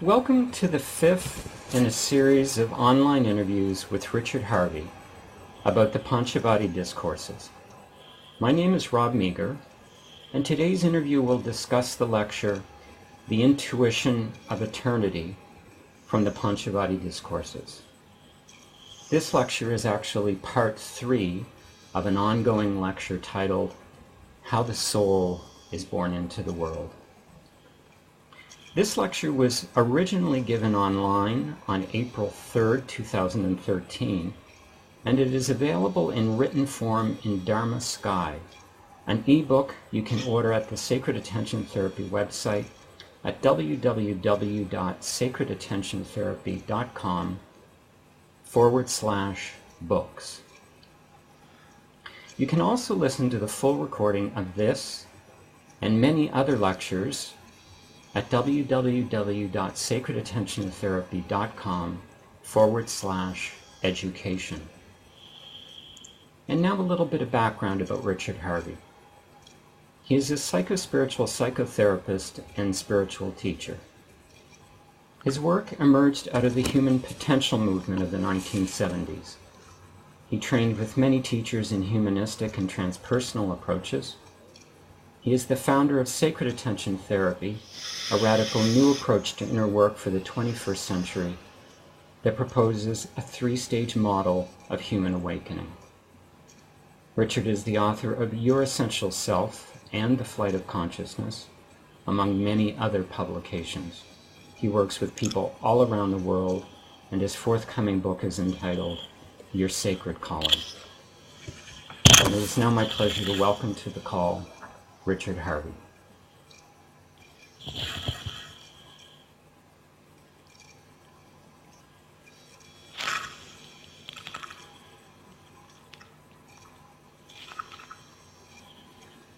Welcome to the fifth in a series of online interviews with Richard Harvey about the Panchavati Discourses. My name is Rob Meager, and today's interview will discuss the lecture, The Intuition of Eternity, from the Panchavati Discourses. This lecture is actually part 3 of an ongoing lecture titled, How the Soul is Born into the World. This lecture was originally given online on April 3rd, 2013, and it is available in written form in Dharma Sky, an ebook you can order at the Sacred Attention Therapy website at www.sacredattentiontherapy.com/books. You can also listen to the full recording of this and many other lectures at www.sacredattentiontherapy.com/education. And now a little bit of background about Richard Harvey. He is a psychospiritual psychotherapist and spiritual teacher. His work emerged out of the human potential movement of the 1970s. He trained with many teachers in humanistic and transpersonal approaches. He is the founder of Sacred Attention Therapy, a radical new approach to inner work for the 21st century that proposes a 3-stage model of human awakening. Richard is the author of Your Essential Self and The Flight of Consciousness, among many other publications. He works with people all around the world, and his forthcoming book is entitled Your Sacred Calling. And it is now my pleasure to welcome to the call Richard Harvey.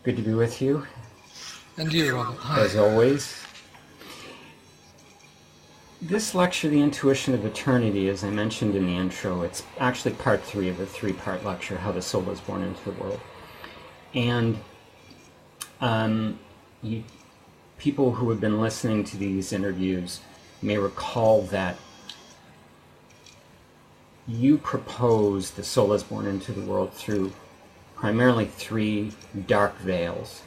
Good to be with you. And you, Robert. Hi. As always. This lecture, The Intuition of Eternity, as I mentioned in the intro, it's actually part 3 of a 3-part lecture, How the Soul is Born into the World. And people who have been listening to these interviews may recall that you propose the soul is born into the world through primarily 3 dark veils,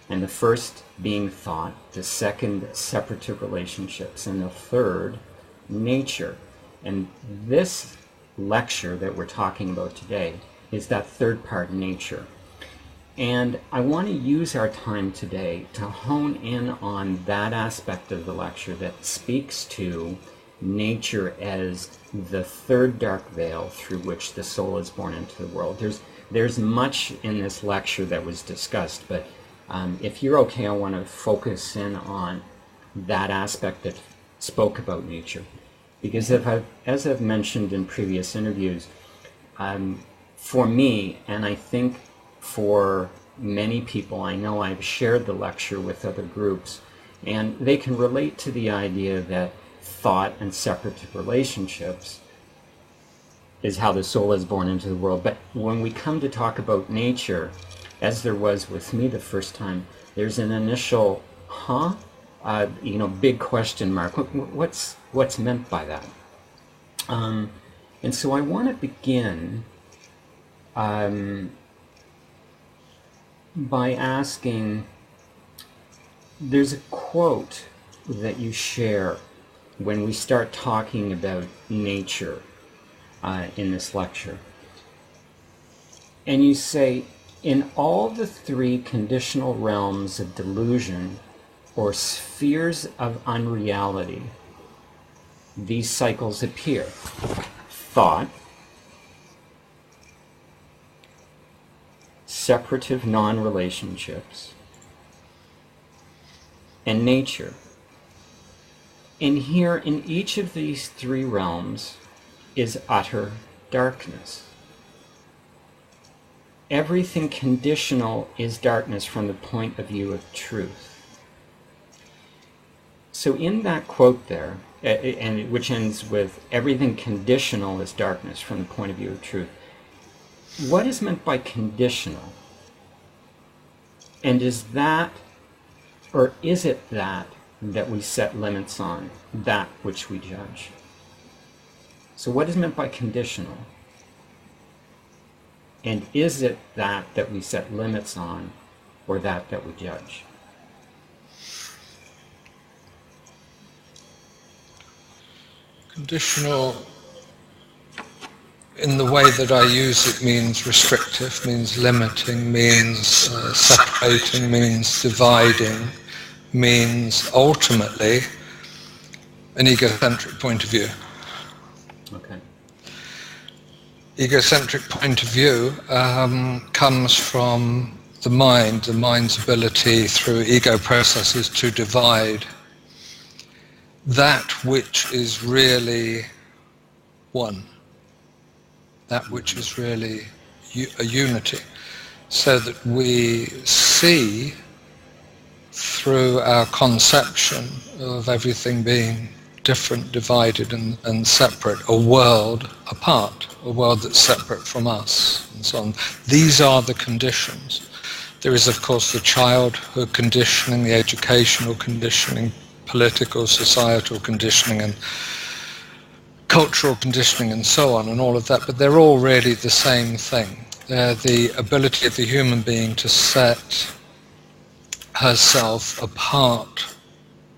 and the first being thought, the second separative relationships, and the third nature. And this lecture that we're talking about today is that third part, nature. And I want to use our time today to hone in on that aspect of the lecture that speaks to nature as the third dark veil through which the soul is born into the world. There's much in this lecture that was discussed, but if you're okay, I want to focus in on that aspect that spoke about nature. Because as I've mentioned in previous interviews, for me, and I think for many people, I know I've shared the lecture with other groups, and they can relate to the idea that thought and separative relationships is how the soul is born into the world. But when we come to talk about nature, as there was with me the first time, there's an initial, big question mark. What's meant by that? And so I want to begin by asking, there's a quote that you share when we start talking about nature in this lecture. And you say, in all the 3 conditional realms of delusion or spheres of unreality, these cycles appear. Thought, separative non-relationships, and nature. And here, in each of these 3 realms, is utter darkness. Everything conditional is darkness from the point of view of truth. So in that quote there, and which ends with everything conditional is darkness from the point of view of truth, what is meant by conditional? And is that, or is it that that we set limits on, that which we judge. So what is meant by conditional? And is it that we set limits on, or that we judge? Conditional, in the way that I use it, means restrictive, means limiting, means separating, means dividing, means ultimately an egocentric point of view. Okay. Egocentric point of view comes from the mind's ability through ego processes to divide that which is really one, that which is really a unity, so that we see through our conception of everything being different, divided and separate, a world apart, a world that's separate from us, and so on. These are the conditions. There is, of course, the childhood conditioning, the educational conditioning, political, societal conditioning, and cultural conditioning, and so on, and all of that, but they're all really the same thing. They're the ability of the human being to set herself apart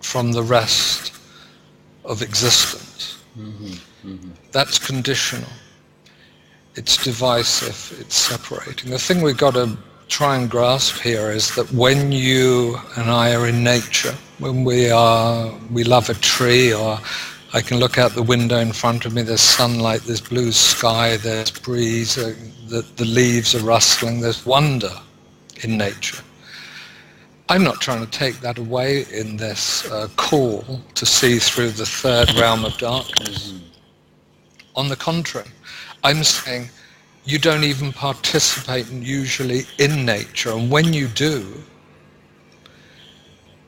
from the rest of existence. That's conditional. It's divisive, it's separating. The thing we've got to try and grasp here is that when you and I are in nature, when we love a tree, or I can look out the window in front of me, there's sunlight, there's blue sky, there's breeze, the leaves are rustling, there's wonder in nature. I'm not trying to take that away in this call to see through the third realm of darkness. On the contrary, I'm saying you don't even participate usually in nature, and when you do,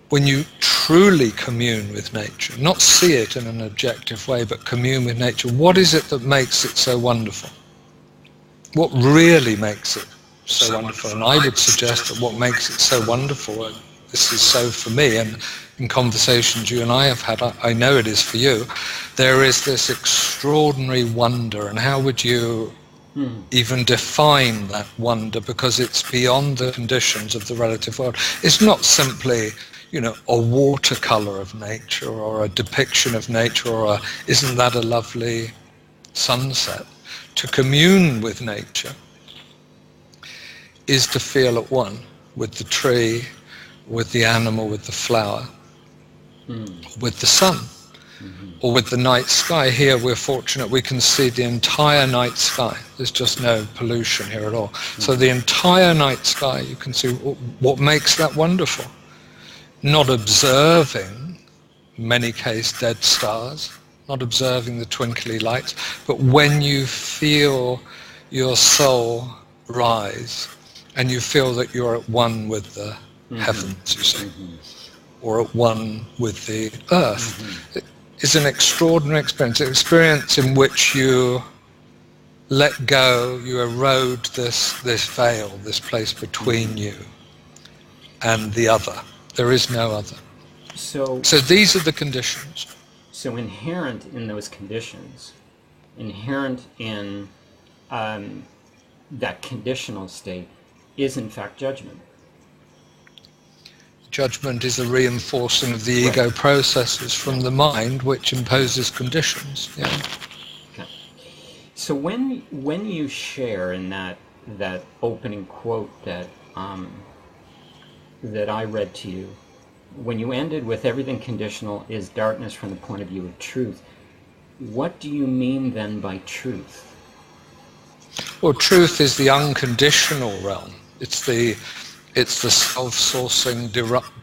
when you truly commune with nature, not see it in an objective way, but commune with nature, what is it that makes it so wonderful? What really makes it so wonderful? And I would suggest that what makes it so wonderful, and this is so for me, and in conversations you and I have had, I know it is for you, there is this extraordinary wonder. And how would you even define that wonder? Because it's beyond the conditions of the relative world. It's not simply, a watercolor of nature, or a depiction of nature, or isn't that a lovely sunset? To commune with nature is to feel at one with the tree, with the animal, with the flower, with the sun, or with the night sky. Here we're fortunate, we can see the entire night sky. There's just no pollution here at all. So the entire night sky, you can see what makes that wonderful. Not observing, in many cases, dead stars, not observing the twinkly lights, but when you feel your soul rise, and you feel that you're at one with the heavens, you see, or at one with the earth. It is an extraordinary experience in which you let go, you erode this veil, this place between you and the other. There is no other. So these are the conditions. So inherent in those conditions, inherent in that conditional state, is in fact judgment. Judgment is a reinforcing of the ego processes from the mind, which imposes conditions. Yeah. Okay. So when you share in that opening quote that I read to you, when you ended with everything conditional is darkness from the point of view of truth, what do you mean then by truth? Well, truth is the unconditional realm. It's the self-sourcing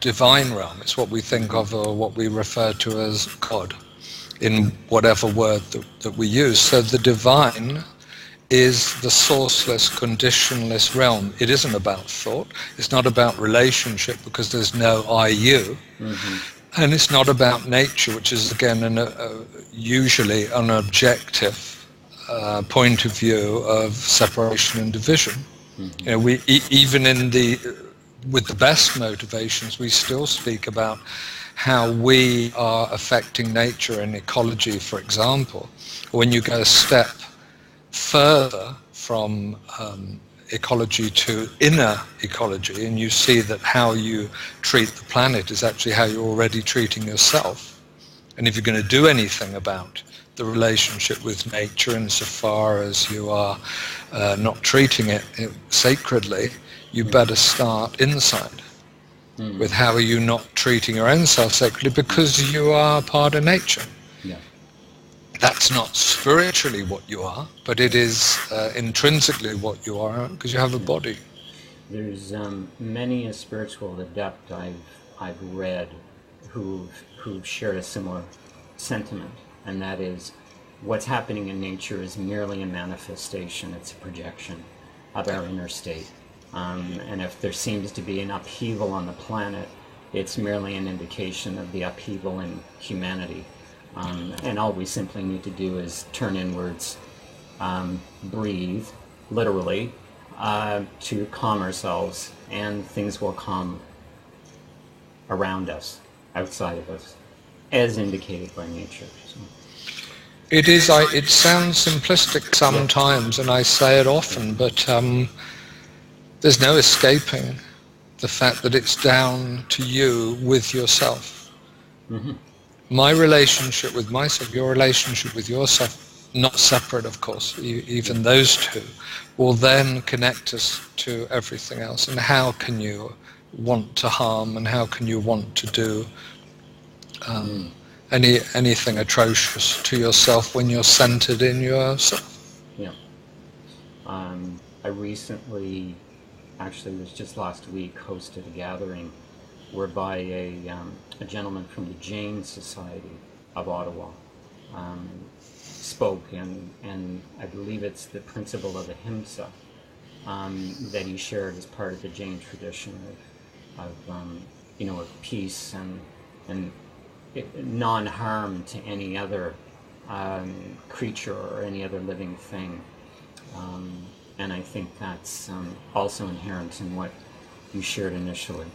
divine realm. It's what we think of, or what we refer to as God, in whatever word that we use. So the divine is the sourceless, conditionless realm. It isn't about thought. It's not about relationship, because there's no I-you. And it's not about nature, which is, again, usually an objective point of view of separation and division. We even in the with the best motivations, we still speak about how we are affecting nature and ecology, for example. When you go a step further from ecology to inner ecology, and you see that how you treat the planet is actually how you're already treating yourself. And if you're going to do anything about the relationship with nature insofar as you are not treating it sacredly, you better start inside with how are you not treating your own self sacredly, because you are part of nature. Yeah. That's not spiritually what you are, but it is intrinsically what you are, because you have a body. There's many a spiritual adept I've read who've shared a similar sentiment, and that is, what's happening in nature is merely a manifestation. It's a projection of our inner state. And if there seems to be an upheaval on the planet, it's merely an indication of the upheaval in humanity. And all we simply need to do is turn inwards, breathe, literally, to calm ourselves, and things will calm around us, outside of us, as indicated by nature. So. It is. It sounds simplistic sometimes, and I say it often, but there's no escaping the fact that it's down to you with yourself. Mm-hmm. My relationship with myself, your relationship with yourself, not separate, of course, even those two, will then connect us to everything else. And how can you want to harm, and how can you want to do anything atrocious to yourself when you're centered in yourself? Yeah. I recently, actually it was just last week, hosted a gathering whereby a gentleman from the Jain Society of Ottawa spoke, and I believe it's the principle of ahimsa that he shared as part of the Jain tradition of peace and non-harm to any other creature or any other living thing. And I think that's also inherent in what you shared initially.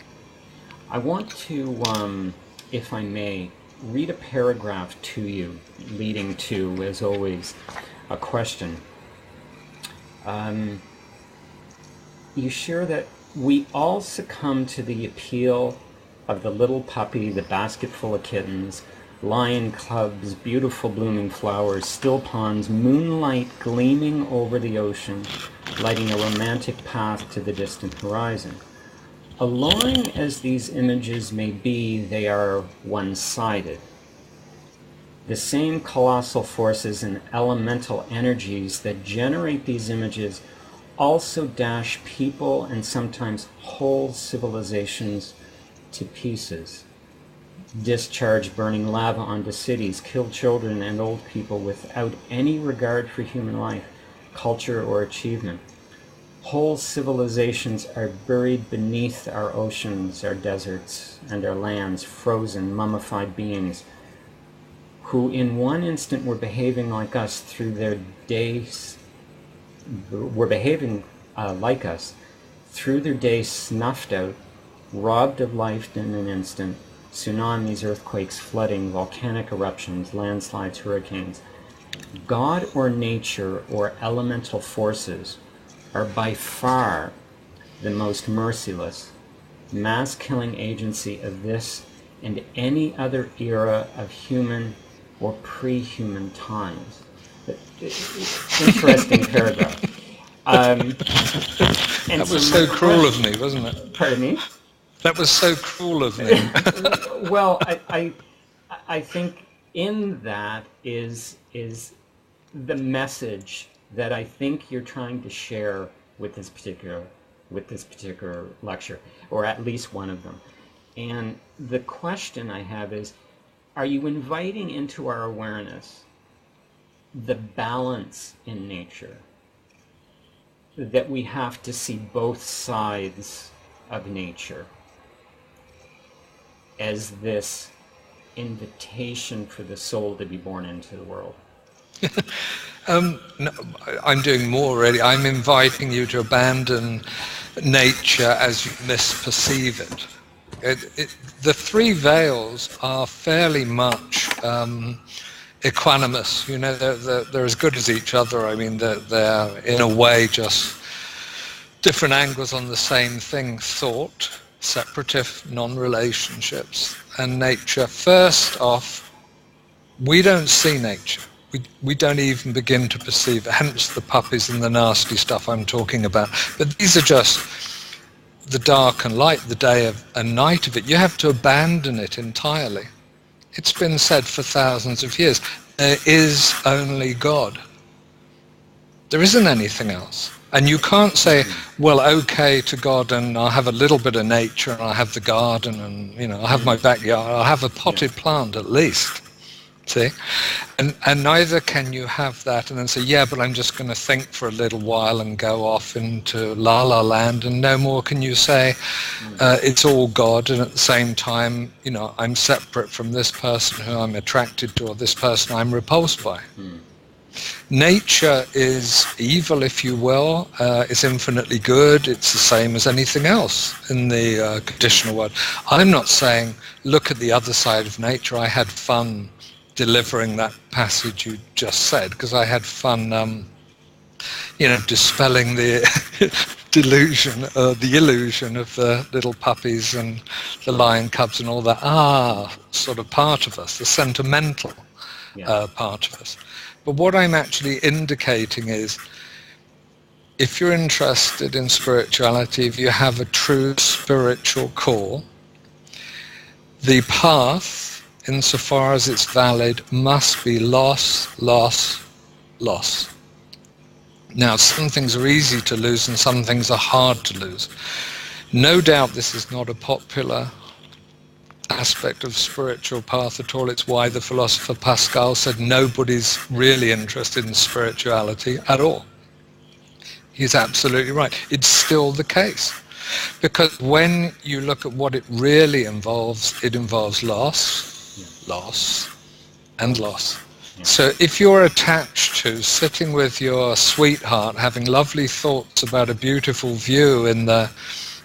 I want to, if I may, read a paragraph to you, leading to, as always, a question. You share that we all succumb to the appeal of the little puppy, the basket full of kittens, lion cubs, beautiful blooming flowers, still ponds, moonlight gleaming over the ocean, lighting a romantic path to the distant horizon. Alluring as these images may be, they are one-sided. The same colossal forces and elemental energies that generate these images also dash people and sometimes whole civilizations to pieces, discharge burning lava onto cities, kill children and old people without any regard for human life, culture, or achievement. Whole civilizations are buried beneath our oceans, our deserts, and our lands, frozen, mummified beings who in one instant were behaving like us through their days, snuffed out, robbed of life in an instant, tsunamis, earthquakes, flooding, volcanic eruptions, landslides, hurricanes. God or nature or elemental forces are by far the most merciless, mass-killing agency of this and any other era of human or pre-human times. Interesting paragraph. That was so cruel of me, wasn't it? Pardon me? That was so cruel of me. Well, I think in that is the message that I think you're trying to share with this particular lecture, or at least one of them. And the question I have is, are you inviting into our awareness the balance in nature, that we have to see both sides of nature as this invitation for the soul to be born into the world? No, I'm doing more really. I'm inviting you to abandon nature as you misperceive it. The three veils are fairly much equanimous. You know, they're as good as each other. I mean, they're in a way just different angles on the same thing: thought, separative non-relationships, and nature. First off, we don't see nature. We don't even begin to perceive it, hence the puppies and the nasty stuff I'm talking about. But these are just the dark and light, the day and night of it. You have to abandon it entirely. It's been said for thousands of years, there is only God. There isn't anything else. And you can't say, well, okay to God, and I'll have a little bit of nature, and I'll have the garden, and I'll have my backyard, I'll have a potted plant at least. See? And neither can you have that and then say, yeah, but I'm just going to think for a little while and go off into la la land, and no more can you say it's all God, and at the same time, I'm separate from this person who I'm attracted to, or this person I'm repulsed by. Nature is evil, if you will. It's infinitely good. It's the same as anything else in the conditional world. I'm not saying, look at the other side of nature. I had fun delivering that passage you just said, because I had fun, dispelling the delusion, the illusion of the little puppies and the lion cubs and all that. Sort of part of us, the sentimental part of us. But what I'm actually indicating is, if you're interested in spirituality, if you have a true spiritual call, the path, insofar as it's valid, must be loss, loss, loss. Now, some things are easy to lose and some things are hard to lose. No doubt this is not a popular aspect of spiritual path at all. It's why the philosopher Pascal said nobody's really interested in spirituality at all. He's absolutely right. It's still the case. Because when you look at what it really involves, it involves loss, loss, and loss. So if you're attached to sitting with your sweetheart, having lovely thoughts about a beautiful view in the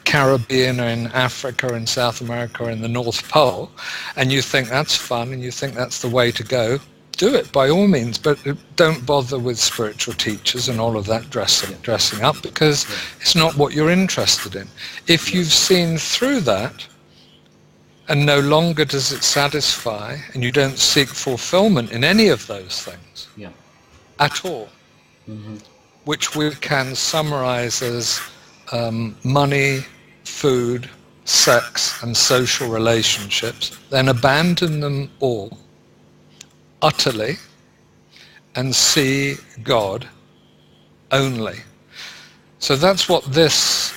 Caribbean or in Africa or in South America or in the North Pole, and you think that's fun and you think that's the way to go, do it by all means, but don't bother with spiritual teachers and all of that dressing up, because it's not what you're interested in. If you've seen through that and no longer does it satisfy, and you don't seek fulfillment in any of those things at all, which we can summarize as money, food, sex, and social relationships, then abandon them all utterly and see God only. So that's what this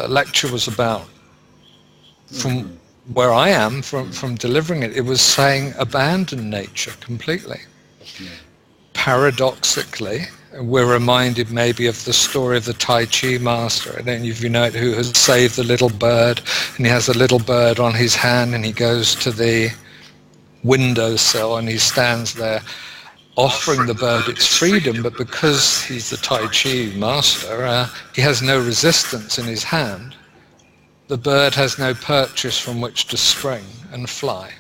lecture was about. From where I am, from delivering it, it was saying abandon nature completely. Paradoxically, we're reminded maybe of the story of the Tai Chi master, I don't know if you know it, who has saved the little bird, and he has a little bird on his hand, and he goes to the windowsill and he stands there offering the bird its freedom, but because he's the Tai Chi master, he has no resistance in his hand. The bird has no purchase from which to spring and fly.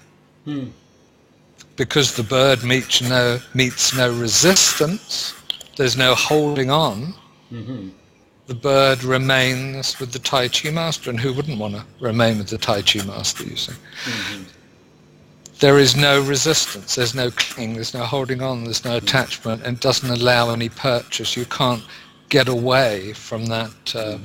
Because the bird meets no resistance, there's no holding on, the bird remains with the Tai Chi master, and who wouldn't want to remain with the Tai Chi master, you see? There is no resistance, there's no clinging, there's no holding on, there's no attachment, and it doesn't allow any purchase. You can't get away from that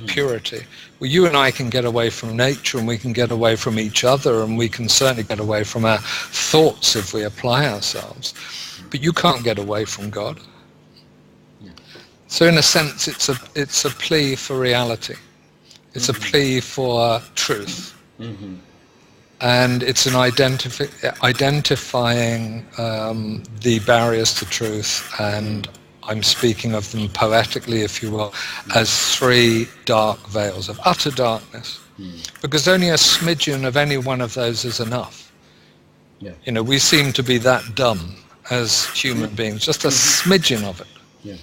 purity. Well, you and I can get away from nature, and we can get away from each other, and we can certainly get away from our thoughts if we apply ourselves. But you can't get away from God. So in a sense, it's a plea for reality. It's a plea for truth. And it's an identifying the barriers to truth, and I'm speaking of them poetically, if you will, as three dark veils of utter darkness. Because only a smidgen of any one of those is enough. We seem to be that dumb as human beings, just a smidgen of it. Yeah.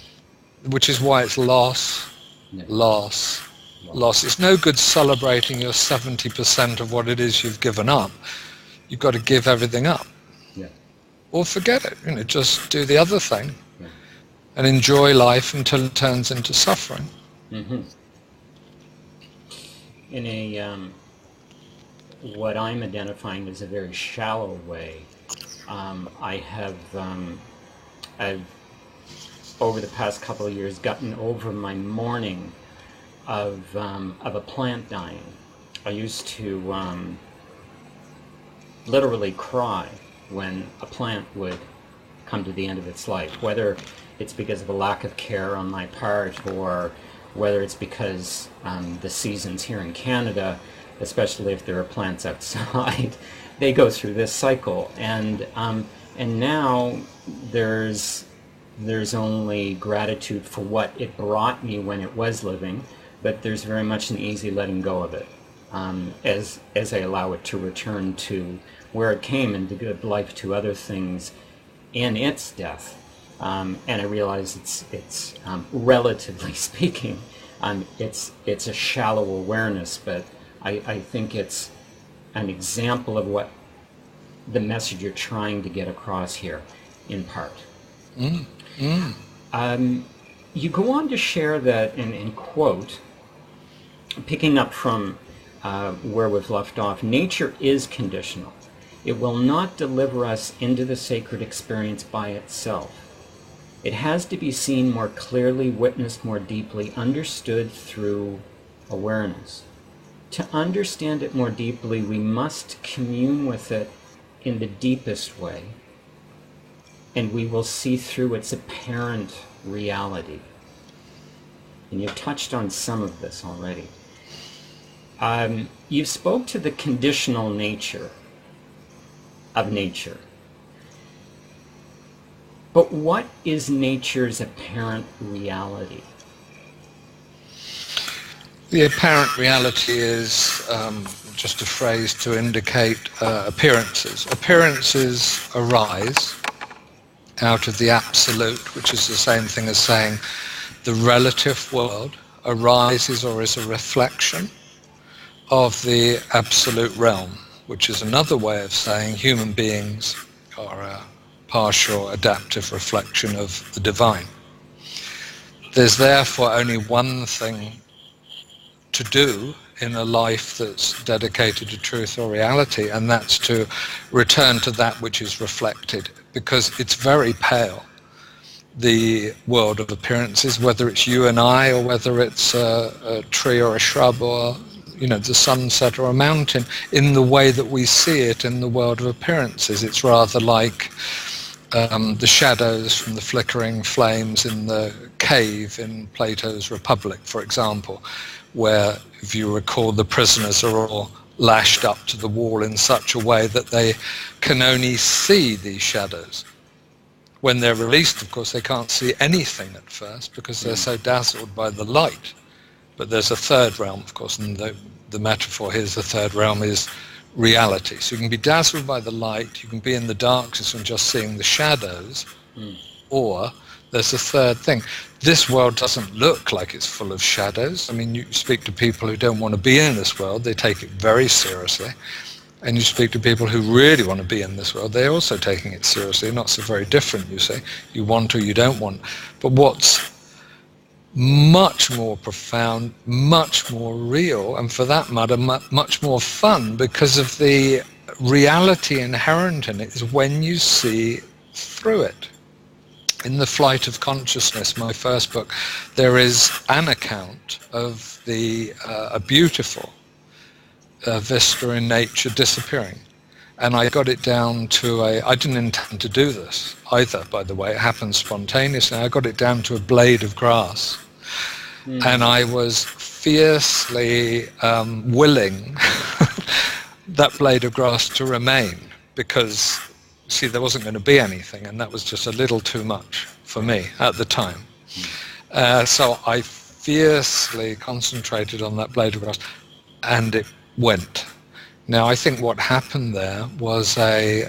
Which is why it's loss, Yeah. loss, loss. It's no good celebrating your 70% of what it is you've given up. You've got to give everything up. Yeah. Or forget it. Just do the other thing. Yeah. And enjoy life until it turns into suffering. Mm-hmm. In a what I'm identifying as a very shallow way, I've over the past couple of years gotten over my mourning of a plant dying. I used to literally cry when a plant would come to the end of its life, whether it's because of a lack of care on my part, or whether it's because the seasons here in Canada, especially if there are plants outside, they go through this cycle. And now there's only gratitude for what it brought me when it was living, but there's very much an easy letting go of it as I allow it to return to where it came and to give life to other things in its death. And I realize it's relatively speaking, it's a shallow awareness, but I think it's an example of what the message you're trying to get across here, in part. You go on to share that, and quote, picking up from where we've left off, nature is conditional. It will not deliver us into the sacred experience by itself. It has to be seen more clearly, witnessed more deeply, understood through awareness. To understand it more deeply, we must commune with it in the deepest way, and we will see through its apparent reality. And you've touched on some of this already. You spoke to the conditional nature of nature. But what is nature's apparent reality? The apparent reality is just a phrase to indicate appearances. Appearances arise out of the absolute, which is the same thing as saying the relative world arises or is a reflection of the absolute realm, which is another way of saying human beings are a partial adaptive reflection of the divine. There's therefore only one thing to do in a life that's dedicated to truth or reality, and that's to return to that which is reflected, because it's very pale, the world of appearances, whether it's you and I, or whether it's a tree or a shrub, or the sunset or a mountain, in the way that we see it in the world of appearances. It's rather like the shadows from the flickering flames in the cave in Plato's Republic, for example, where, if you recall, the prisoners are all lashed up to the wall in such a way that they can only see these shadows. When they're released, of course, they can't see anything at first because they're so dazzled by the light. But there's a third realm, of course, and the metaphor here is the third realm is reality. So you can be dazzled by the light, you can be in the darkness and just seeing the shadows, or there's a third thing. This world doesn't look like it's full of shadows. I mean, you speak to people who don't want to be in this world, they take it very seriously. And you speak to people who really want to be in this world, they're also taking it seriously. Not so very different, you say. You want or you don't want. But what's much more profound, much more real, and for that matter, much more fun, because of the reality inherent in it, is when you see through it. In The Flight of Consciousness, my first book, there is an account of a beautiful vista in nature disappearing. And I got it down to I didn't intend to do this either, by the way, it happened spontaneously. I got it down to a blade of grass. And I was fiercely willing that blade of grass to remain, because, see, there wasn't going to be anything, and that was just a little too much for me at the time. So I fiercely concentrated on that blade of grass, and it went. Now, I think what happened there was a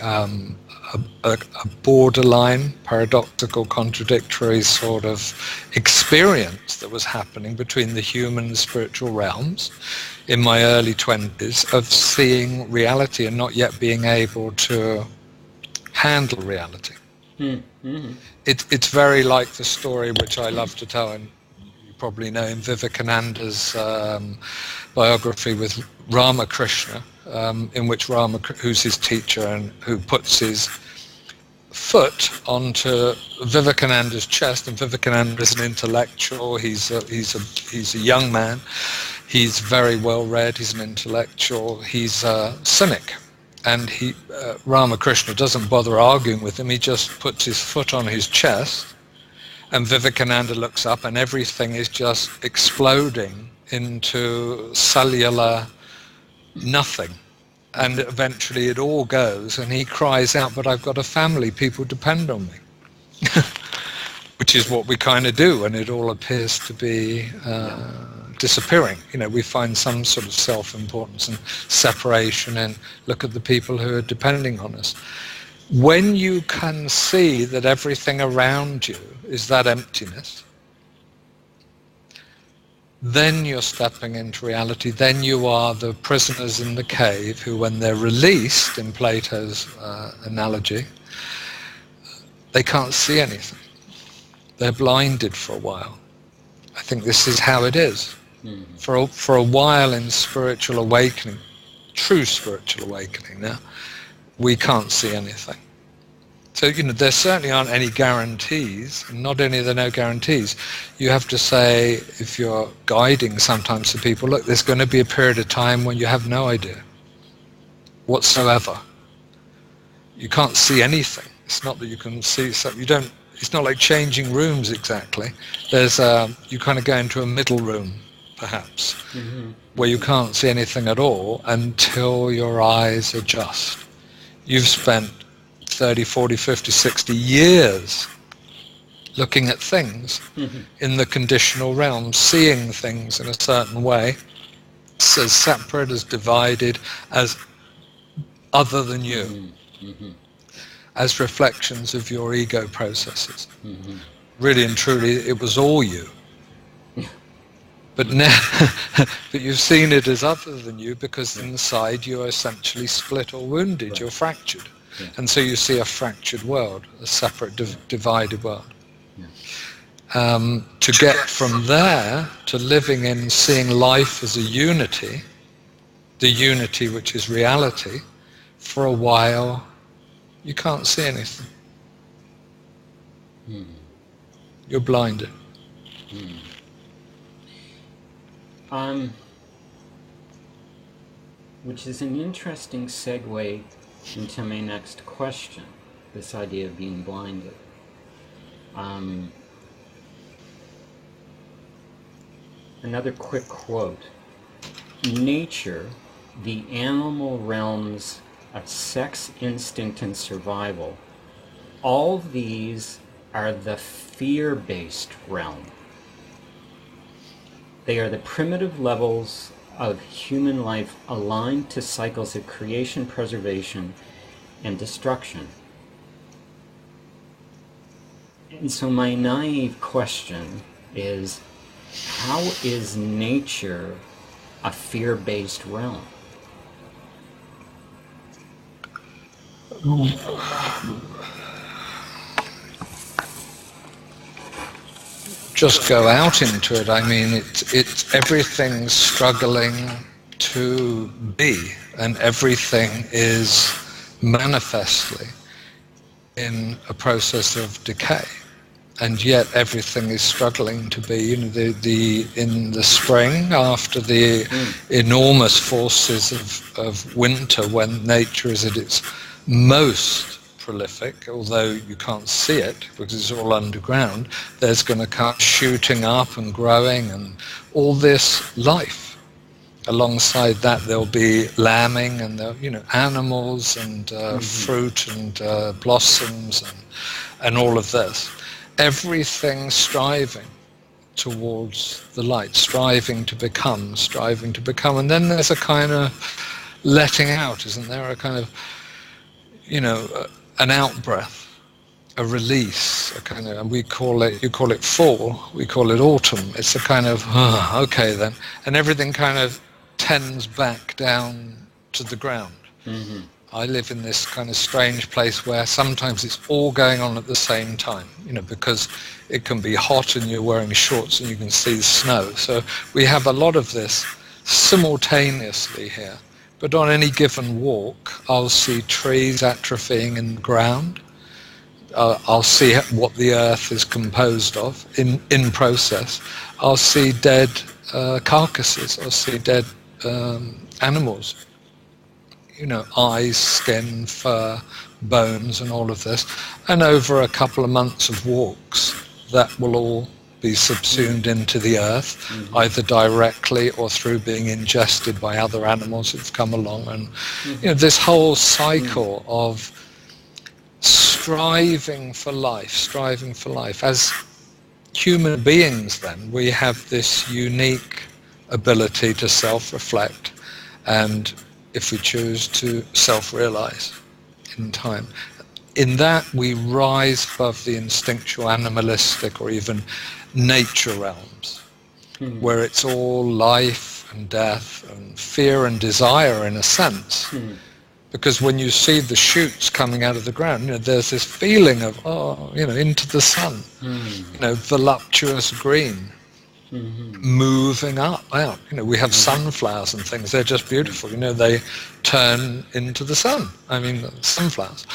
borderline, paradoxical, contradictory sort of experience that was happening between the human and spiritual realms in my early 20s of seeing reality and not yet being able to handle reality. Mm-hmm. It's very like the story which I love to tell, and you probably know in Vivekananda's biography with Ramakrishna, in which who's his teacher and who puts his foot onto Vivekananda's chest, and Vivekananda is an intellectual. He's a young man. He's very well read. He's an intellectual. He's a cynic, and Ramakrishna doesn't bother arguing with him. He just puts his foot on his chest, and Vivekananda looks up, and everything is just exploding into cellular nothing. And eventually it all goes, and he cries out, "But I've got a family, people depend on me." Which is what we kind of do when it all appears to be disappearing. We find some sort of self-importance and separation, and look at the people who are depending on us. When you can see that everything around you is that emptiness, then you're stepping into reality. Then you are the prisoners in the cave who, when they're released, in Plato's analogy, they can't see anything. They're blinded for a while. I think this is how it is. Mm-hmm. For a while in spiritual awakening, true spiritual awakening now, we can't see anything. So, there certainly aren't any guarantees, and not only are there no guarantees, you have to say, if you're guiding sometimes to people, look, there's going to be a period of time when you have no idea whatsoever. You can't see anything. It's not that you can see something. It's not like changing rooms exactly. There's you kind of go into a middle room, perhaps, where you can't see anything at all until your eyes adjust. You've spent 30, 40, 50, 60 years looking at things in the conditional realm, seeing things in a certain way, as separate, as divided, as other than you, as reflections of your ego processes. Really and truly, it was all you. But now, but you've seen it as other than you because inside you're essentially split or wounded, right. You're fractured. Yeah. And so you see a fractured world, a separate, divided world. Yeah. To get from there to living in seeing life as a unity, the unity which is reality, for a while you can't see anything. You're blinded. Which is an interesting segue into my next question, this idea of being blinded. Another quick quote. Nature, the animal realms of sex, instinct, and survival, all these are the fear-based realm. They are the primitive levels of human life aligned to cycles of creation, preservation, and destruction. And so my naive question is, how is nature a fear-based realm? Just go out into it. I mean, it's everything's struggling to be, and everything is manifestly in a process of decay, and yet everything is struggling to be. In the spring, after the enormous forces of winter, when nature is at its most prolific, although you can't see it because it's all underground, there's going to come shooting up and growing and all this life. Alongside that there'll be lambing and animals and fruit and blossoms and all of this. Everything striving towards the light, striving to become. And then there's a kind of letting out, isn't there? A kind of, an out-breath, a release, a kind of, and you call it fall, we call it autumn. It's a kind of, okay then, and everything kind of tends back down to the ground. Mm-hmm. I live in this kind of strange place where sometimes it's all going on at the same time, because it can be hot and you're wearing shorts and you can see the snow. So we have a lot of this simultaneously here. But on any given walk, I'll see trees atrophying in the ground. I'll see what the earth is composed of in process. I'll see dead carcasses. I'll see dead animals. Eyes, skin, fur, bones, and all of this. And over a couple of months of walks, that will all be subsumed into the earth, either directly or through being ingested by other animals that have come along. And this whole cycle of striving for life. As human beings, then, we have this unique ability to self-reflect, and if we choose to self-realize in time. In that, we rise above the instinctual, animalistic, or even nature realms, where it's all life and death and fear and desire in a sense. Because when you see the shoots coming out of the ground, there's this feeling of, into the sun, voluptuous green, moving out. We have sunflowers and things. They're just beautiful. They turn into the sun. Sunflowers.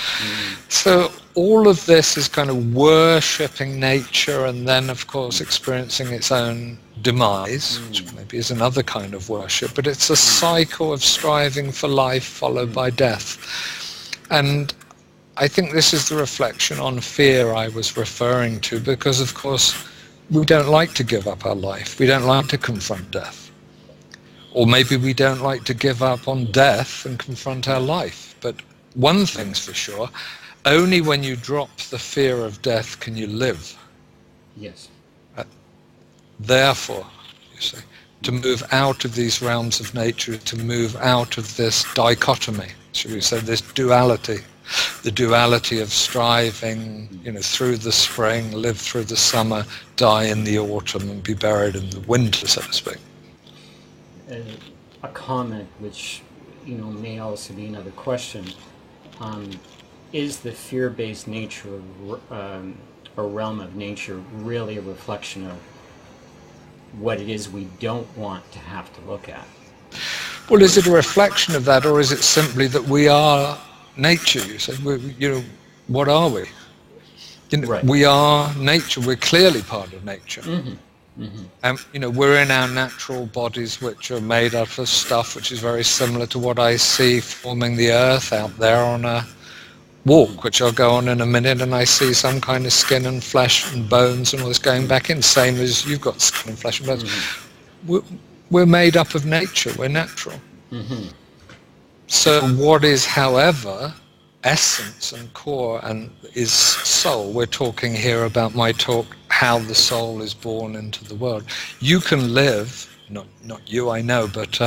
So all of this is kind of worshipping nature, and then, of course, experiencing its own demise, which maybe is another kind of worship. But it's a cycle of striving for life followed by death. And I think this is the reflection on fear I was referring to, because, of course, we don't like to give up our life. We don't like to confront death. Or maybe we don't like to give up on death and confront our life. But one thing's for sure, only when you drop the fear of death can you live. Yes. Therefore, you see, to move out of these realms of nature, to move out of this dichotomy, should we say, this duality, the duality of striving, through the spring, live through the summer, die in the autumn, and be buried in the winter, so to speak. A comment which, may also be another question, is the fear-based nature or realm of nature really a reflection of what it is we don't want to have to look at? Well, is it a reflection of that, or is it simply that we are nature? You said, what are we? Right. We are nature. We're clearly part of nature. And we're in our natural bodies, which are made up of stuff which is very similar to what I see forming the earth out there on a walk, which I'll go on in a minute, and I see some kind of skin and flesh and bones and all this going back in, same as you've got skin and flesh and bones. We're made up of nature. We're natural. So what is, however, essence and core and is soul? We're talking here about my talk, how the soul is born into the world. You can live, not you, I know, but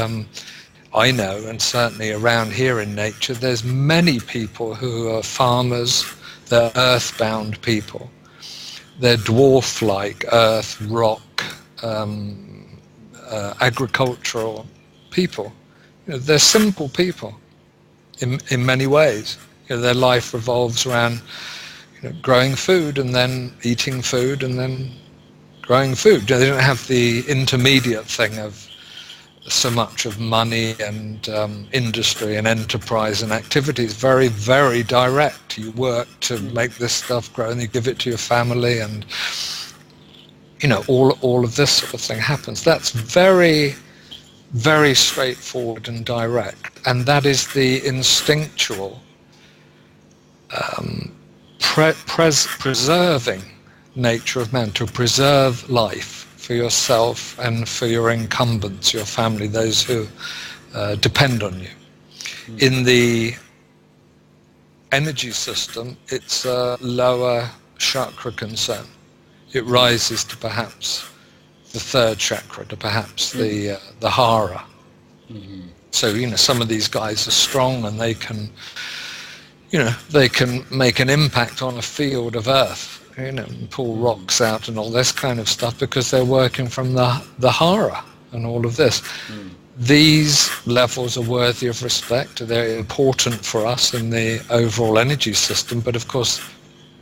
I know, and certainly around here in nature, there's many people who are farmers. They're earthbound people. They're dwarf-like, earth, rock, agricultural people. They're simple people in many ways. Their life revolves around growing food and then eating food and then growing food. They don't have the intermediate thing of so much of money and industry and enterprise and activities. Very, very direct. You work to make this stuff grow and you give it to your family, and all of this sort of thing happens. That's very, very straightforward and direct, and that is the instinctual preserving nature of man, to preserve life for yourself and for your incumbents, your family, those who depend on you. In the energy system, it's a lower chakra concern. It rises to perhaps the third chakra, to perhaps the hara. So, some of these guys are strong and they can, they can make an impact on a field of earth, and pull rocks out and all this kind of stuff because they're working from the hara and all of this. These levels are worthy of respect. They're important for us in the overall energy system, but of course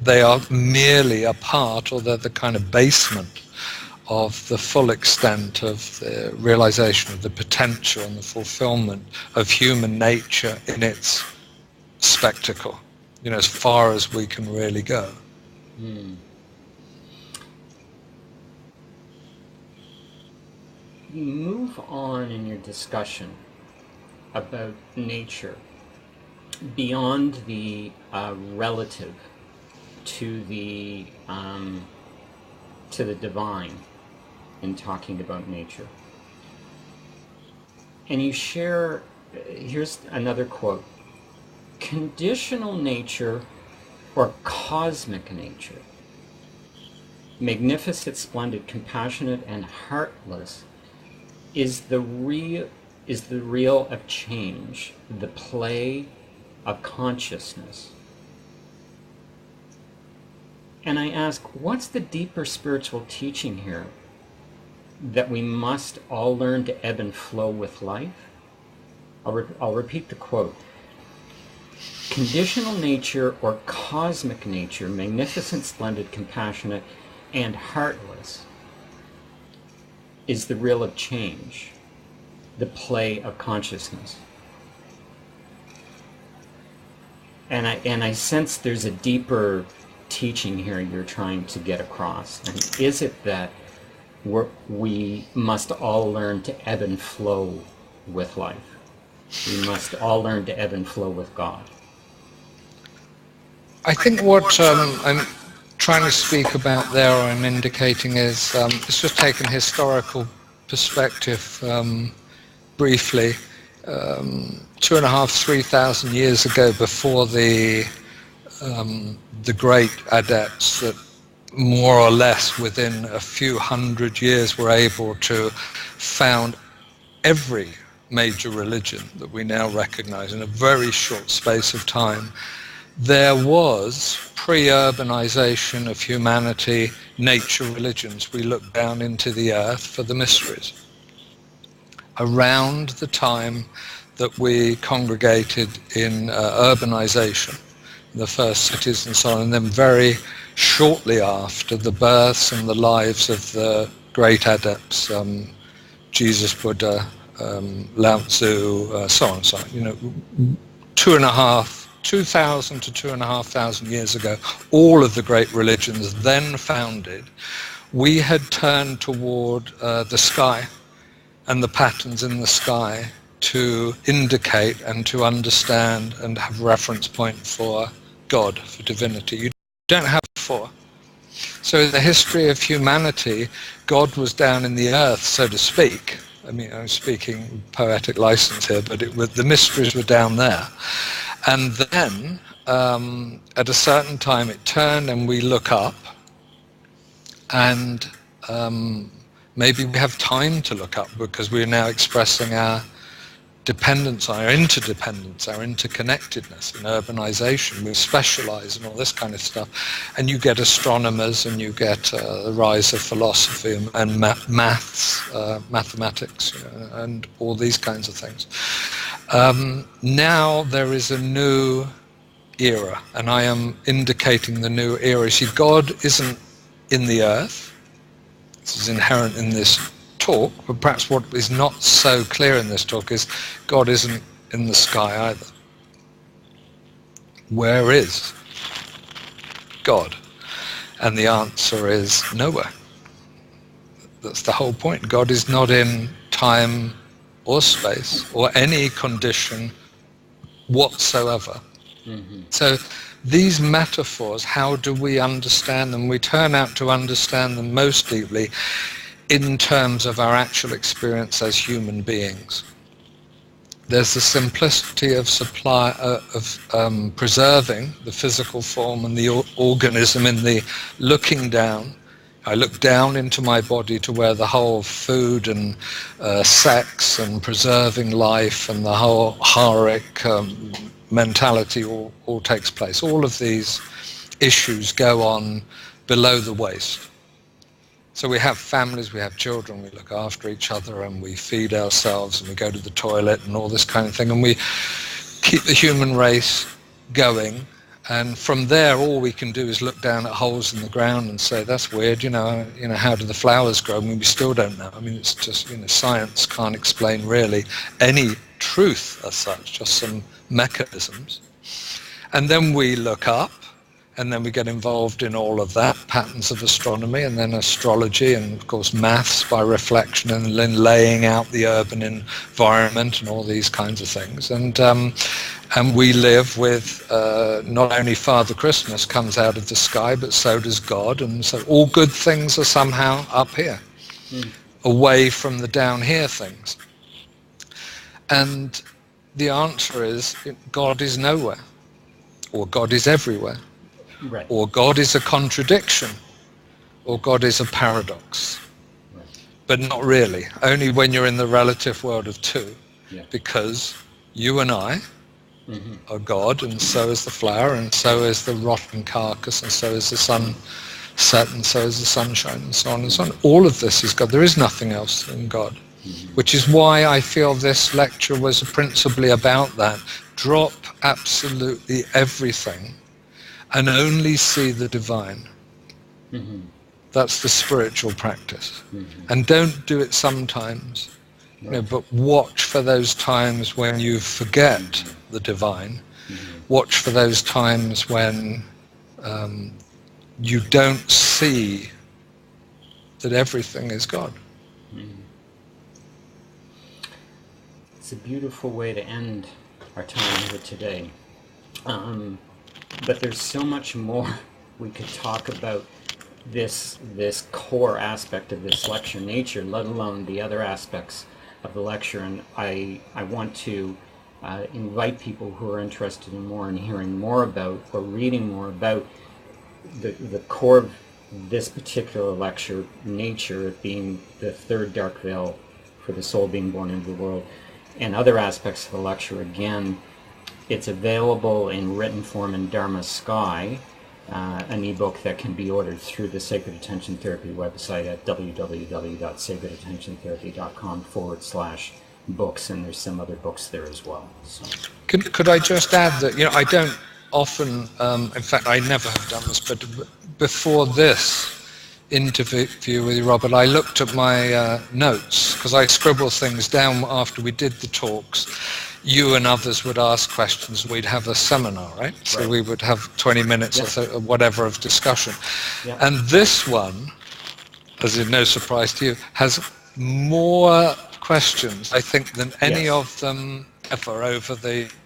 they are merely a part, or they're the kind of basement of the full extent of the realization of the potential and the fulfillment of human nature in its spectacle, as far as we can really go. You move on in your discussion about nature beyond the relative to the divine in talking about nature. And you share, here's another quote, conditional nature or cosmic nature, magnificent, splendid, compassionate, and heartless, is the real of change, the play of consciousness. And I ask, what's the deeper spiritual teaching here? That we must all learn to ebb and flow with life? I'll repeat the quote. Conditional nature or cosmic nature, magnificent, splendid, compassionate, and heartless, is the real of change, the play of consciousness. And I sense there's a deeper teaching here you're trying to get across. And is it that we must all learn to ebb and flow with life? We must all learn to ebb and flow with God. I think what I'm trying to speak about there, or I'm indicating, is it's just taken historical perspective briefly. 2,500, 3,000 years ago, before the great adepts that more or less within a few hundred years were able to found every major religion that we now recognize in a very short space of time, there was pre-urbanization of humanity, nature religions. We look down into the earth for the mysteries. Around the time that we congregated in urbanization, the first cities and so on, and then very shortly after, the births and the lives of the great adepts, Jesus, Buddha, Lao Tzu, so on and so on. 2,000 to 2,500 years ago, all of the great religions then founded, we had turned toward the sky and the patterns in the sky to indicate and to understand and have reference point for God, for divinity. You don't have it before. So in the history of humanity, God was down in the earth, so to speak. I mean, I'm speaking poetic license here, but the mysteries were down there. And then, at a certain time, it turned and we look up, and maybe we have time to look up because we're now expressing our dependence, our interdependence, our interconnectedness in urbanization. We specialize and all this kind of stuff. And you get astronomers, and you get the rise of philosophy and maths, mathematics, and all these kinds of things. Now there is a new era, and I am indicating the new era. See, God isn't in the earth. This is inherent in this talk, but perhaps what is not so clear in this talk is God isn't in the sky either. Where is God? And the answer is nowhere. That's the whole point. God is not in time or space or any condition whatsoever. Mm-hmm. So these metaphors, how do we understand them? We turn out to understand them most deeply in terms of our actual experience as human beings. There's the simplicity of preserving the physical form and the organism in the looking down I look down into my body to where the whole food and sex and preserving life and the whole haric mentality all takes place. All of these issues go on below the waist. So we have families, we have children, we look after each other and we feed ourselves and we go to the toilet and all this kind of thing, and we keep the human race going. And from there, all we can do is look down at holes in the ground and say, that's weird, how do the flowers grow? I mean, we still don't know. I mean, it's just, science can't explain really any truth as such, just some mechanisms. And then we look up, and then we get involved in all of that, patterns of astronomy, and then astrology, and of course maths by reflection, and then laying out the urban environment and all these kinds of things. And we live with not only Father Christmas comes out of the sky, but so does God, and so all good things are somehow up here, away from the down here things. And the answer is God is nowhere, or God is everywhere. Right. Or God is a contradiction, or God is a paradox. Right. But not really, only when you're in the relative world of two, yeah. Because you and I are God, and so is the flower, and so is the rotten carcass, and so is the sunset, and so is the sunshine, and so on and so on. All of this is God. There is nothing else than God, which is why I feel this lecture was principally about that. Drop absolutely everything and only see the divine. That's the spiritual practice. And don't do it sometimes, but watch for those times when you forget the divine. Watch for those times when you don't see that everything is God. It's a beautiful way to end our time here today. But there's so much more we could talk about this core aspect of this lecture, nature, let alone the other aspects of the lecture. And I want to invite people who are interested in more and hearing more about or reading more about the core of this particular lecture, nature being the third dark veil for the soul being born into the world, and other aspects of the lecture. Again, it's available in written form in Dharma Sky, an ebook that can be ordered through the Sacred Attention Therapy website at www.sacredattentiontherapy.com/books, and there's some other books there as well. So. Could I just add that, I don't often, in fact I never have done this, but before this interview with you, Robert, I looked at my notes, because I scribble things down after we did the talks. You and others would ask questions, we'd have a seminar, right? So we would have 20 minutes or whatever of discussion. And this one, as in no surprise to you, has more questions, I think, than any of them ever over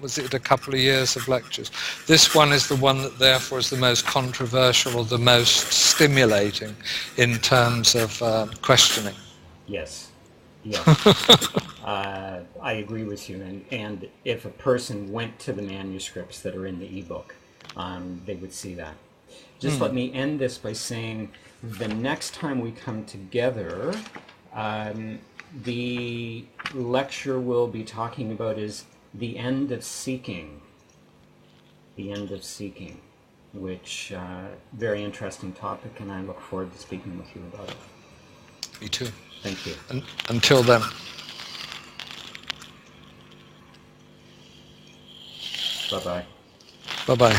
was it a couple of years of lectures? This one is the one that therefore is the most controversial or the most stimulating in terms of questioning. Yes. Yes. I agree with you, and if a person went to the manuscripts that are in the ebook, they would see that. Just let me end this by saying the next time we come together, the lecture we'll be talking about is the end of seeking. The end of seeking, which very interesting topic, and I look forward to speaking with you about it. Me too. Thank you. Until then. Bye-bye. Bye-bye.